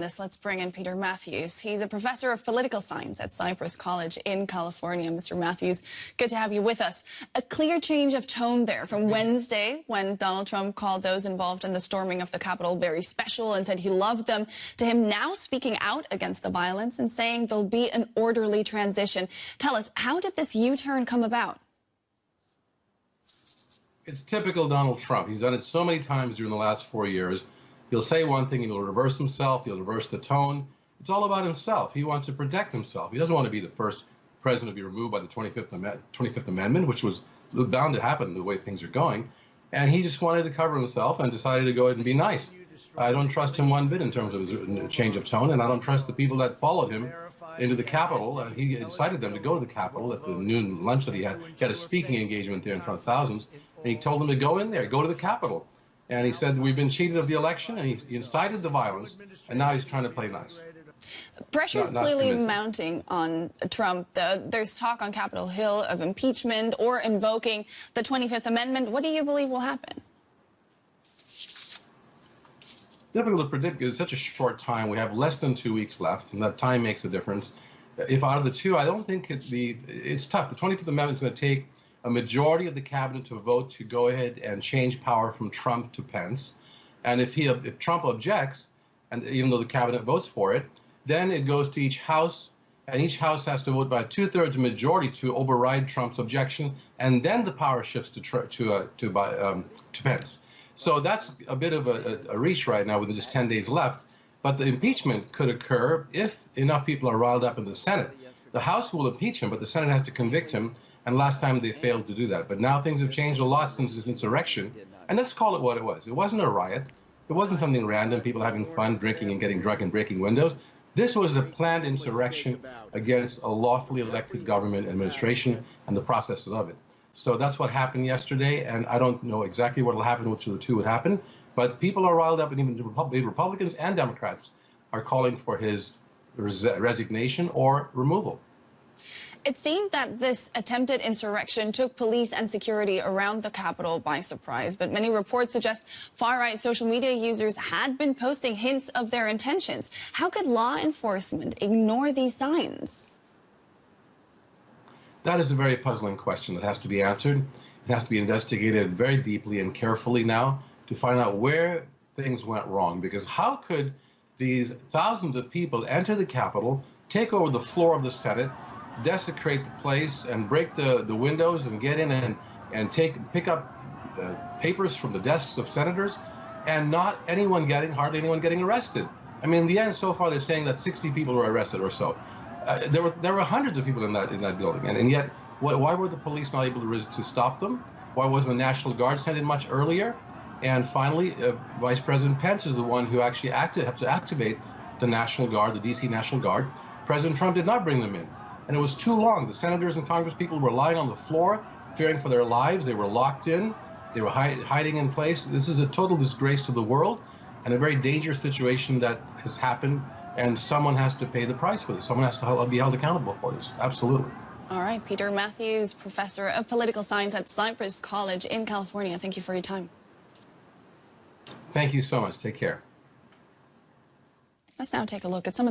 Let's bring in Peter Mathews. He's a professor of political science at Cypress College in California. Mr. Mathews, good to have you with us. A clear change of tone there from Wednesday when Donald Trump called those involved in the storming of the Capitol very special and said he loved them, to him now speaking out against the violence and saying there'll be an orderly transition. Tell us, how did this U-turn come about? It's typical Donald Trump. He's done it so many times during the last 4 years. He'll say one thing, he'll reverse himself, he'll reverse the tone. It's all about himself. He wants to protect himself. He doesn't want to be the first president to be removed by the 25th Amendment, which was bound to happen the way things are going. And he just wanted to cover himself and decided to go ahead and be nice. I don't trust him one bit in terms of his change of tone, and I don't trust the people that followed him into the Capitol. He incited them to go to the Capitol at the noon lunch that he had. He had a speaking engagement there in front of thousands, and he told them to go in there, go to the Capitol. And he said, we've been cheated of the election, and he incited the violence, and now he's trying to play nice. Pressure's clearly mounting on Trump. There's talk on Capitol Hill of impeachment or invoking the 25th Amendment. What do you believe will happen? Difficult to predict. It's such a short time. We have less than 2 weeks left, and that time makes a difference. If out of the two, I don't think it's tough. The 25th Amendment is going to take a majority of the cabinet to vote to go ahead and change power from Trump to Pence. And if Trump objects, and even though the cabinet votes for it, then it goes to each house, and each house has to vote by a 2/3 majority to override Trump's objection, and then the power shifts to Pence. So that's a bit of a reach right now with just 10 days left. But the impeachment could occur if enough people are riled up in the Senate. The House will impeach him, but the Senate has to convict him. And last time they failed to do that. But now things have changed a lot since this insurrection. And let's call it what it was. It wasn't a riot. It wasn't something random, people having fun, drinking and getting drunk and breaking windows. This was a planned insurrection against a lawfully elected government administration and the processes of it. So that's what happened yesterday. And I don't know exactly what will happen, which of the two would happen. But people are riled up, and even Republicans and Democrats are calling for his resignation or removal. It seemed that this attempted insurrection took police and security around the Capitol by surprise, but many reports suggest far-right social media users had been posting hints of their intentions. How could law enforcement ignore these signs? That is a very puzzling question that has to be answered. It has to be investigated very deeply and carefully now to find out where things went wrong, because how could these thousands of people enter the Capitol, take over the floor of the Senate, desecrate the place and break the windows and get in and pick up papers from the desks of senators, and hardly anyone getting arrested? I mean, in the end, so far they're saying that 60 people were arrested or so. There were hundreds of people in that building, and yet why were the police not able to stop them? Why wasn't the National Guard sent in much earlier? And finally, Vice President Pence is the one who actually had to activate the National Guard, the D.C. National Guard. President Trump did not bring them in. And it was too long. The senators and congresspeople were lying on the floor, fearing for their lives. They were locked in. They were hiding in place. This is a total disgrace to the world and a very dangerous situation that has happened. And someone has to pay the price for this. Someone has to be held accountable for this. Absolutely. All right. Peter Mathews, professor of political science at Cypress College in California. Thank you for your time. Thank you so much. Take care. Let's now take a look at some of